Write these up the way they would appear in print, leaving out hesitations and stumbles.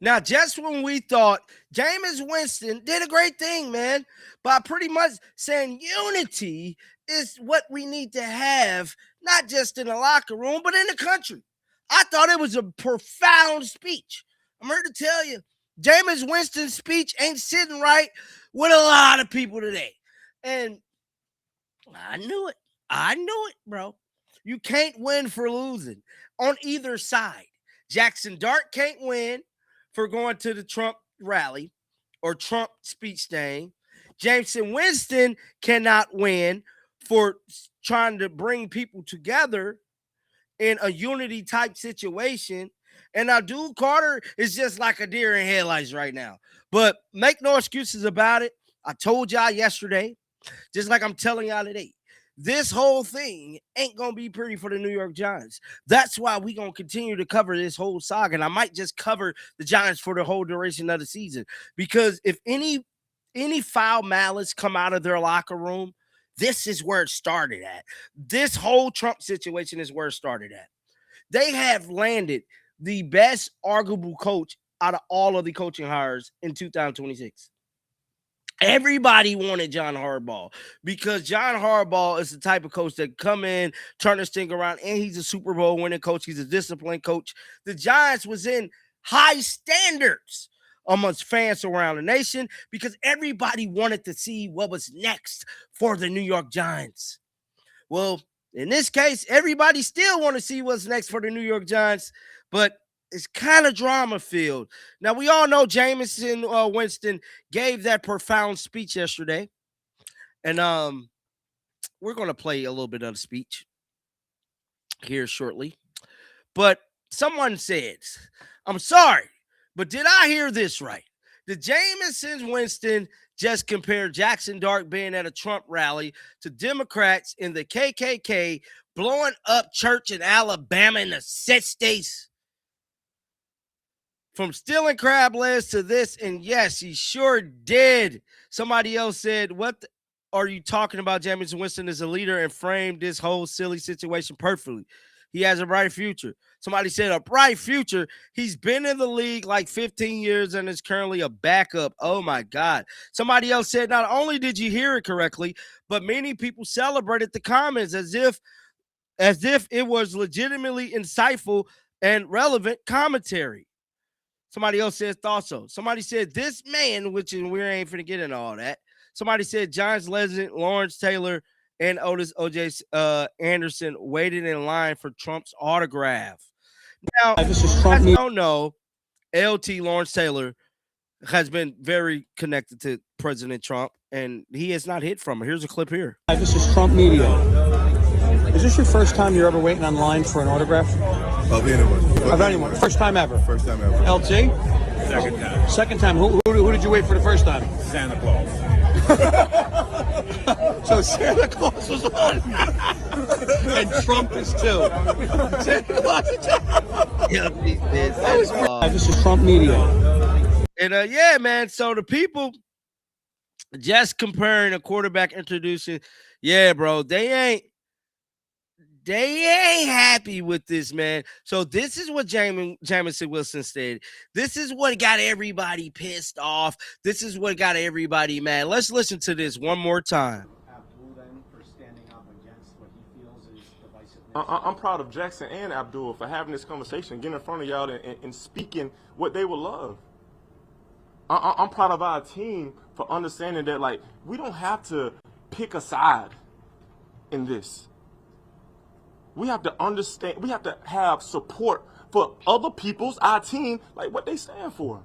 Now, just when we thought Jameis Winston did a great thing, man, by pretty much saying unity is what we need to have, not just in the locker room, but in the country. I thought it was a profound speech. I'm here to tell you, Jameis Winston's speech ain't sitting right with a lot of people today. And I knew it. I knew it, bro. You can't win for losing on either side. Jaxson Dart can't win for going to the Trump rally or Trump speech thing. Jameson Winston cannot win for trying to bring people together in a unity type situation. And Abdul Carter is just like a deer in headlights right now. But make no excuses about it. I told y'all yesterday, just like I'm telling y'all today, this whole thing ain't going to be pretty for the New York Giants. That's why we going to continue to cover this whole saga. And I might just cover the Giants for the whole duration of the season. Because if any foul malice come out of their locker room, this is where it started at. This whole Trump situation is where it started at. They have landed the best arguable coach out of all of the coaching hires in 2026. Everybody wanted John Harbaugh because John Harbaugh is the type of coach that come in, turn this thing around, and he's a Super Bowl winning coach. He's a disciplined coach. The Giants was in high standards amongst fans around the nation because everybody wanted to see what was next for the New York Giants. Well, in this case, everybody still want to see what's next for the New York Giants, but it's kind of drama-filled. Now, we all know Jameis Winston gave that profound speech yesterday, and we're going to play a little bit of the speech here shortly. But someone said, I'm sorry, but did I hear this right? Did Jameis Winston just compare Jaxson Dart being at a Trump rally to Democrats in the KKK blowing up church in Alabama in the 60s? From stealing crab legs to this, and yes, he sure did. Somebody else said, what are you talking about? Jameis Winston is a leader and framed this whole silly situation perfectly. He has a bright future. Somebody said a bright future. He's been in the league like 15 years and is currently a backup. Oh, my God. Somebody else said, not only did you hear it correctly, but many people celebrated the comments as if it was legitimately insightful and relevant commentary. Somebody else said also. Somebody said this man, which is we ain't finna get into all that. Somebody said Giants legend Lawrence Taylor and Otis O.J. Anderson waited in line for Trump's autograph. Now, this is Trump. I don't know. LT Lawrence Taylor has been very connected to President Trump, and he has not hid from it. Here's a clip here. This is Trump Media. Is this your first time you're ever waiting online for an autograph? Of anyone. Of anyone. First time ever. First time ever. LT? Second time. Second time. Who did you wait for the first time? Santa Claus. So Santa Claus was one. And Trump is two. Santa Claus is two. This is Trump Media. And yeah, man. So the people just comparing a quarterback introducing, yeah, bro, they ain't happy with this, man. So this is what Jameis Winston said. This is what got everybody pissed off. This is what got everybody mad. Let's listen to this one more time. Abdul then for standing up against what he feels is divisiveness. I'm proud of Jaxson and Abdul for having this conversation, getting in front of y'all and speaking what they will love. I'm proud of our team for understanding that, like, we don't have to pick a side in this. We have to understand, we have to have support for other people's, our team, like what they stand for.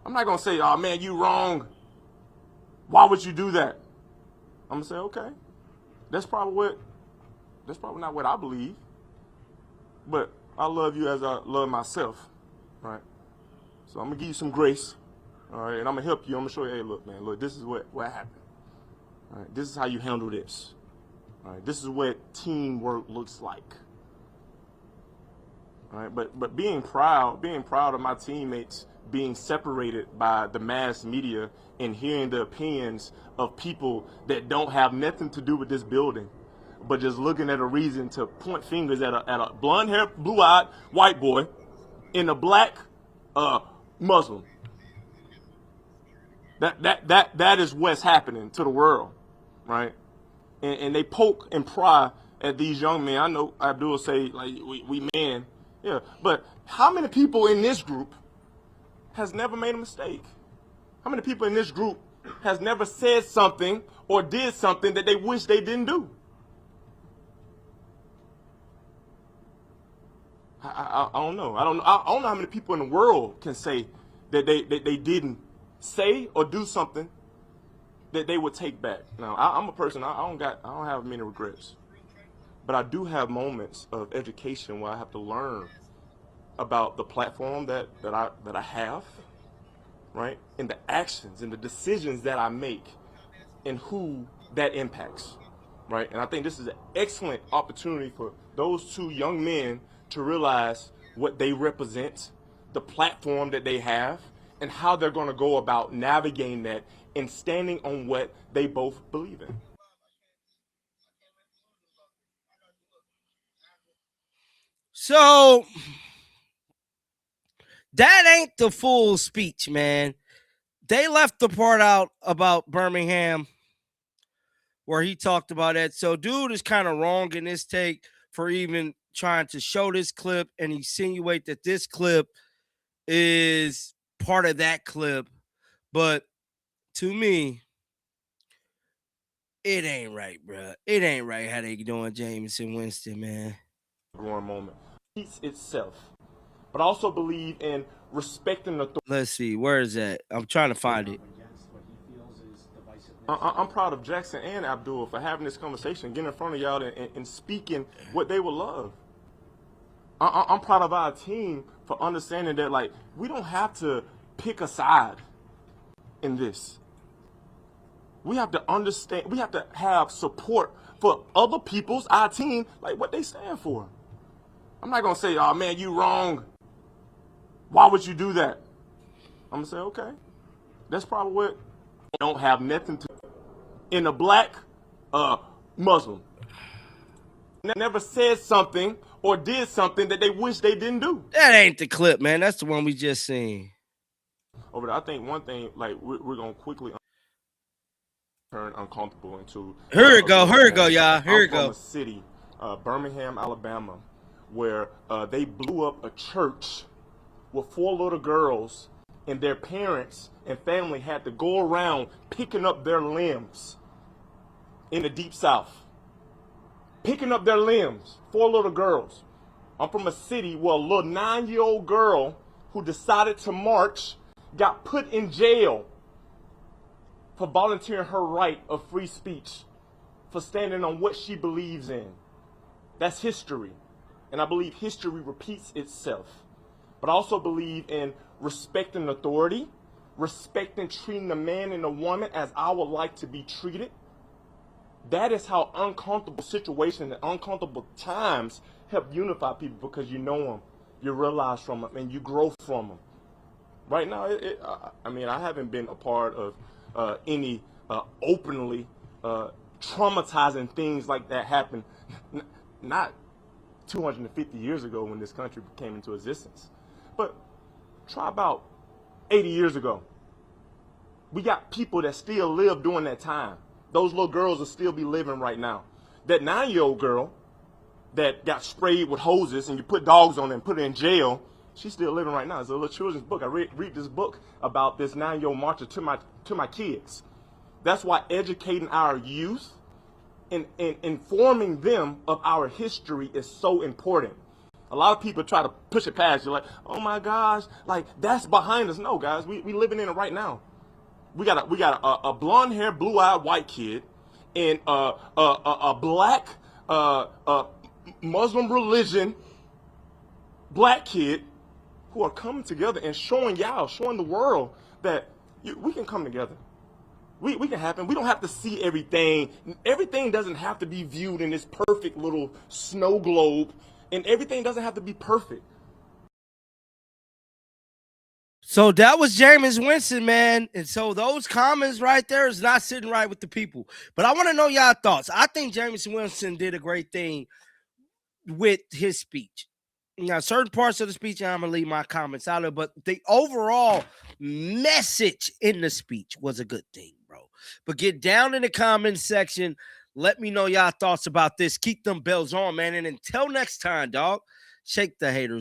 I'm not going to say, oh, man, you wrong. Why would you do that? I'm going to say, okay, that's probably not what I believe. But I love you as I love myself, right? So I'm going to give you some grace, all right? And I'm going to help you. I'm going to show you, hey, look, man, look, this is what happened. All right? This is how you handle this. All right, this is what teamwork looks like. All right, but being proud of my teammates being separated by the mass media and hearing the opinions of people that don't have nothing to do with this building, but just looking at a reason to point fingers at a blonde-haired, blue-eyed white boy in a black Muslim. That is what's happening to the world, right? And they poke and pry at these young men. I know Abdul say like we men, yeah, but how many people in this group has never made a mistake? How many people in this group has never said something or did something that they wish they didn't do? I don't know. I don't know how many people in the world can say that they didn't say or do something that they would take back. Now, I'm a person. I don't have many regrets, but I do have moments of education where I have to learn about the platform that I have, right, and the actions and the decisions that I make, and who that impacts, right. And I think this is an excellent opportunity for those two young men to realize what they represent, the platform that they have, and how they're going to go about navigating that and standing on what they both believe in. So that ain't the full speech, man. They left the part out about Birmingham where he talked about that. So dude is kind of wrong in this take for even trying to show this clip and insinuate that this clip is part of that clip. But to me, it ain't right, bro. It ain't right how they doing Jameis and Winston, man. Growing moment. Peace itself. But I also believe in respecting the. Let's see, where is that? I'm trying to find it. Against what he feels is divisiveness. I'm proud of Jaxson and Abdul for having this conversation, getting in front of y'all and speaking what they would love. I'm proud of our team for understanding that, like, we don't have to pick a side in this. We have to understand, we have to have support for other people's, our team, like what they stand for. I'm not going to say, oh, man, you wrong. Why would you do that? I'm going to say, okay, that's probably what don't have nothing to in a black Muslim. Never said something or did something that they wish they didn't do. That ain't the clip, man. That's the one we just seen. Over there, I think one thing, like, we're going to quickly turn uncomfortable into. Here it go, y'all. Here it go. From a city, Birmingham, Alabama, where they blew up a church with 4 little girls, and their parents and family had to go around picking up their limbs in the deep south. Picking up their limbs, 4 little girls. I'm from a city where a little 9-year-old girl who decided to march got put in jail for volunteering her right of free speech, for standing on what she believes in. That's history. And I believe history repeats itself. But I also believe in respecting authority, respecting treating the man and the woman as I would like to be treated. That is how uncomfortable situations and uncomfortable times help unify people, because you know them, you realize from them, and you grow from them. Right now, I mean, I haven't been a part of any openly traumatizing things like that happen, not 250 years ago when this country came into existence, but try about 80 years ago. We got people that still live during that time. Those little girls will still be living right now. That 9-year-old girl that got sprayed with hoses and you put dogs on her and put her in jail, she's still living right now. It's a little children's book. I read this book about this 9-year-old marcher to my kids. That's why educating our youth and informing them of our history is so important. A lot of people try to push it past. You're like, oh my gosh, like that's behind us. No, guys, we living in it right now. We got a blonde hair, blue eyed white kid and a black Muslim religion black kid who are coming together and showing the world that we can come together. We can happen. We don't have to see everything. Everything doesn't have to be viewed in this perfect little snow globe, and everything doesn't have to be perfect. So that was Jameis Winston, man. And so those comments right there is not sitting right with the people. But I want to know y'all thoughts. I think Jameis Winston did a great thing with his speech. Now, certain parts of the speech, I'm gonna leave my comments out of, but the overall message in the speech was a good thing, bro. But get down in the comments section. Let me know y'all thoughts about this. Keep them bells on, man. And until next time, dog, shake the haters.